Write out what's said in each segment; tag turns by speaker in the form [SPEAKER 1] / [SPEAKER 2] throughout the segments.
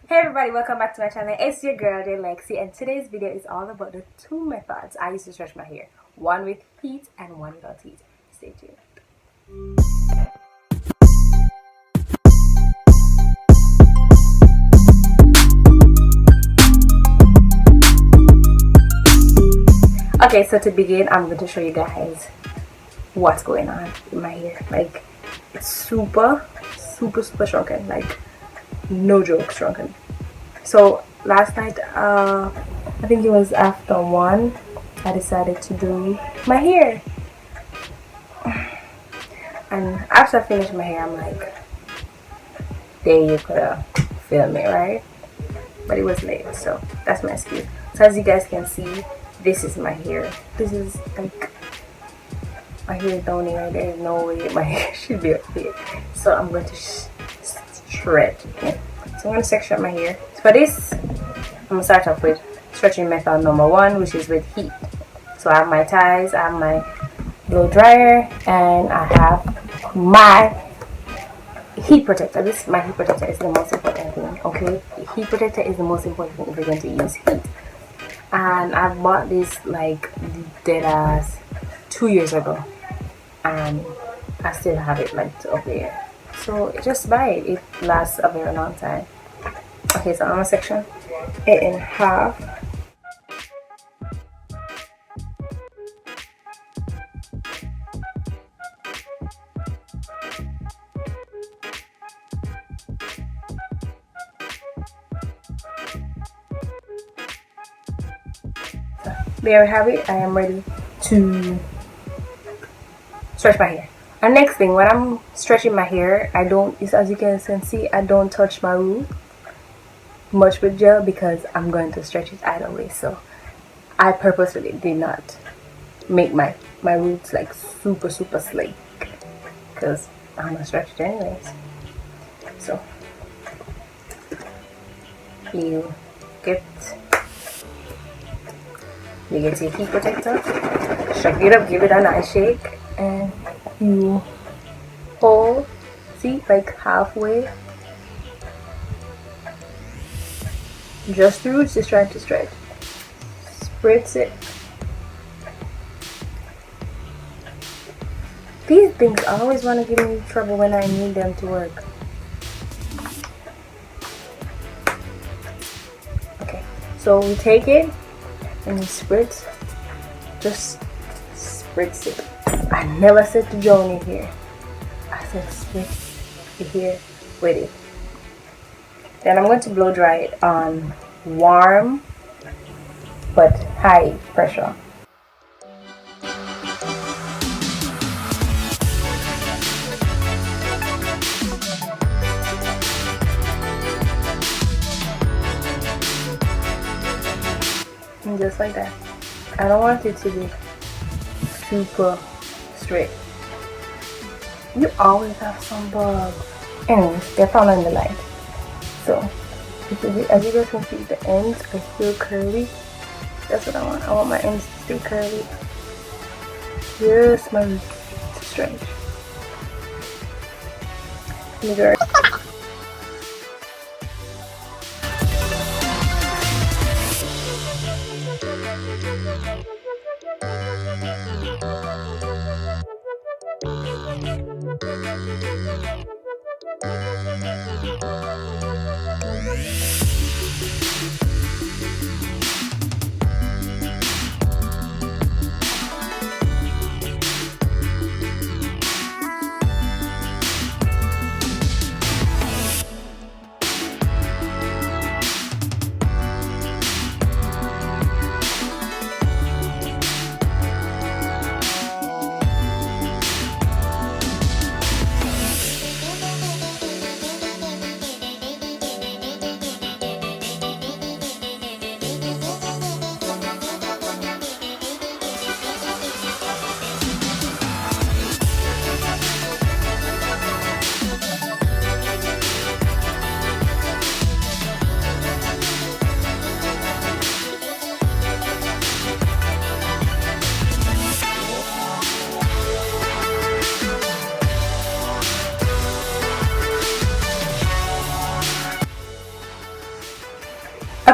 [SPEAKER 1] Hey everybody, welcome back to my channel. It's your girl Lexi, and today's video is all about the two methods I used to stretch my hair. One with heat and one without heat. Stay tuned. Okay, so to begin, I'm going to show you guys what's going on in my hair. Like, it's super shrunken. Like, no joke, shrunken. So last night, I think it was after 1, I decided to do my hair. And after I finished my hair, I'm like, there, you could have filmed me, right? But it was late, so that's my excuse. So as you guys can see, this is my hair. This is like, my hair down here. There is no way my hair should be up here. So I'm going to shred. Yeah. So I'm going to section my hair. So for this, I'm going to start off with stretching method number 1, which is with heat. So I have my ties, I have my blow dryer, and I have my heat protector. My heat protector is the most important thing, okay? The heat protector is the most important thing if you're going to use heat. And I bought this like dead ass 2 years ago, and I still have it like up there. So just buy it, it lasts a very long time. Okay, so I'm gonna section it in half. There we have it. I am ready to stretch my hair. And next thing, when I'm stretching my hair, as you can see, I don't touch my root much with gel because I'm going to stretch it either way. So I purposely did not make my roots like super slick because I'm gonna stretch it anyways. So you get your heat protector, shake it up, give it a nice shake, and you hold, see, like halfway. Just the roots is trying to stretch. Spritz it. These things always want to give me trouble when I need them to work. Okay, so we take it and you spritz. Just spritz it. I never said to drown it here. I said spritz it here with it. Then I'm going to blow dry it on warm but high pressure. And just like that. I don't want it to be super straight. You always have some bugs. Anyways, they're following the light. So, as you guys can see, the ends are still curly. That's what I want. I want my ends to stay curly. Just my roots to stretch.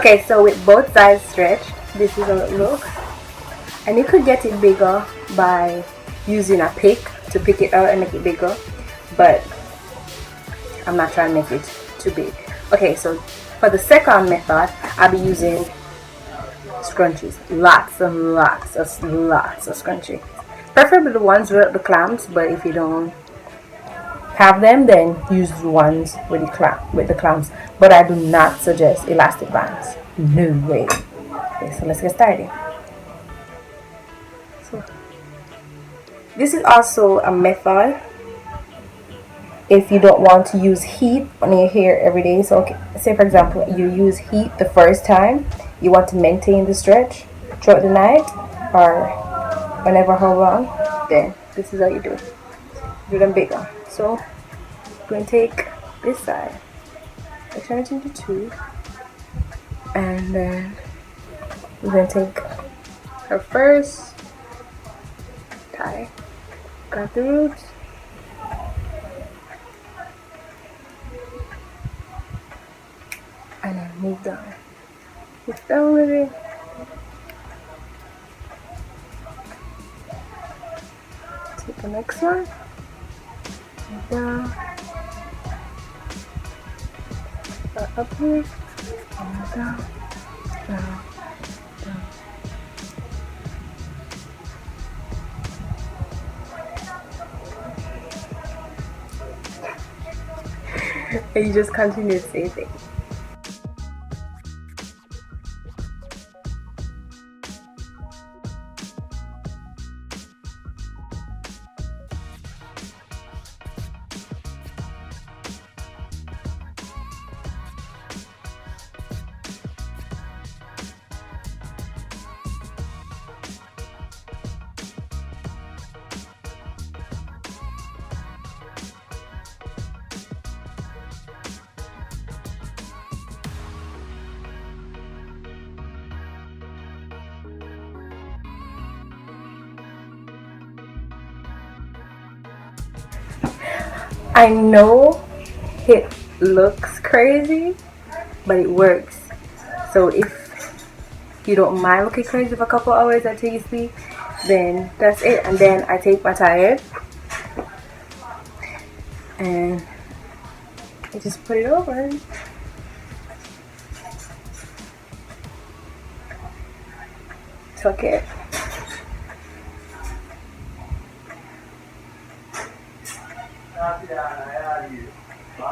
[SPEAKER 1] Okay, so with both sides stretched, this is how it looks. And you could get it bigger by using a pick to pick it out and make it bigger, but I'm not trying to make it too big. Okay, so for the second method, I'll be using scrunchies. Lots and lots of scrunchies. Preferably the ones with the clamps, but if you don't have them, then use the ones with the clamps. But I do not suggest elastic bands. No way. Okay, so let's get started. So this is also a method if you don't want to use heat on your hair every day. So okay, say for example you use heat the first time, you want to maintain the stretch throughout the night or whenever, how long, then this is how you do them bigger. So I'm going to take this side, I turn it into two, and then we're going to take her first tie, got the roots, and then move down with it. Take the next one, move down, up here, and move down, down, down. And you just continue the same thing. I know it looks crazy, but it works. So if you don't mind looking crazy for a couple hours until you sleep, then that's it. And then I take my tire and I just put it over. Tuck it.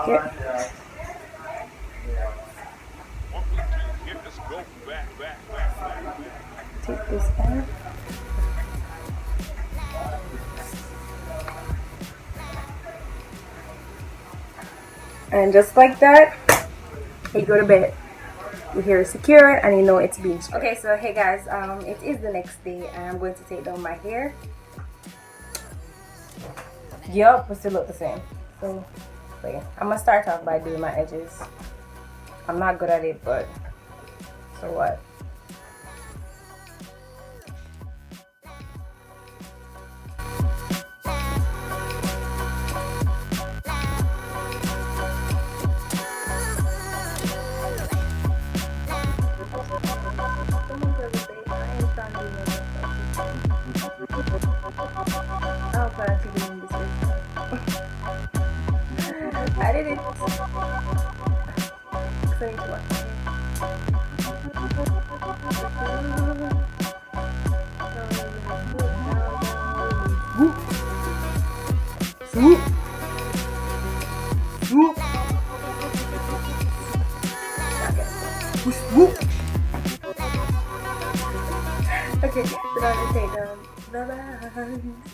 [SPEAKER 1] Here. Take this out. And just like that, you go to bed. Your hair is secure and you know it's being straight. Okay, so hey guys, it is the next day and I'm going to take down my hair. Yup, it still look the same. So yeah, I'm gonna start off by doing my edges. I'm not good at it, but so what? I did it. Exciting to watch. Whoop. Whoop. Whoop. Whoop. Okay, so now I'm going to take the bands.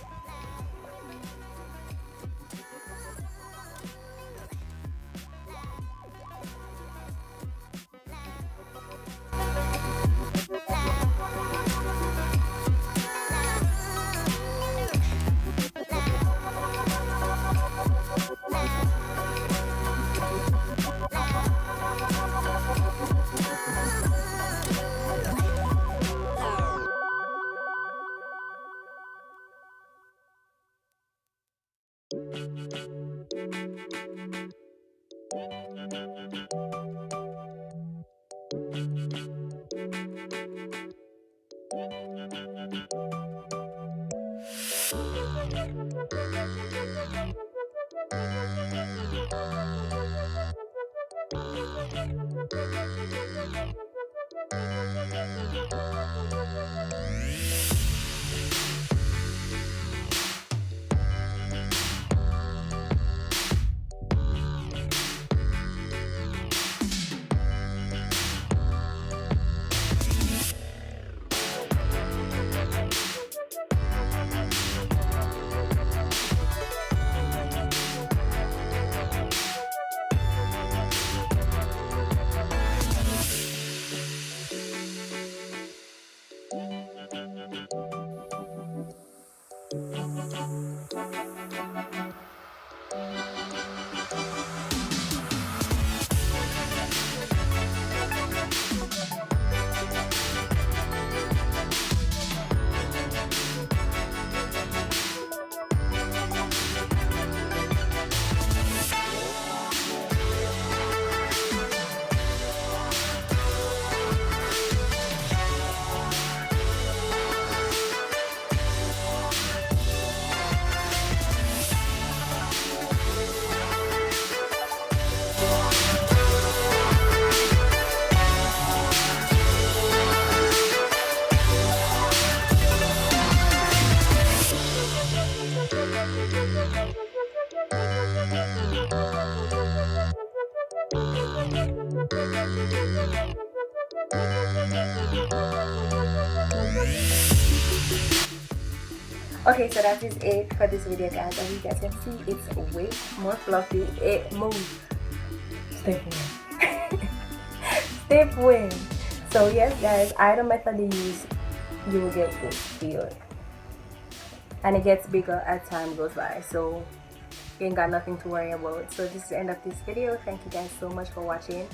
[SPEAKER 1] Okay, so that is it for this video, guys. As you guys can see, it's way more fluffy. It moves. Step one. Step one. So yes, guys, either method you use, you will get this feel, and it gets bigger as time goes by. So you ain't got nothing to worry about. So this is the end of this video. Thank you guys so much for watching,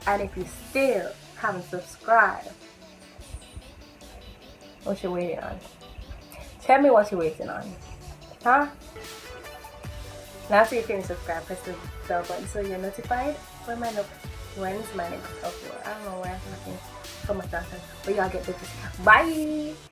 [SPEAKER 1] and if you still haven't subscribed, what you waiting on? Tell me what you're waiting on, huh? Now after you finish subscribe, press the bell button so you're notified when's my next upload. I don't know where I'm looking for my stuff, but y'all get the gist. Bye.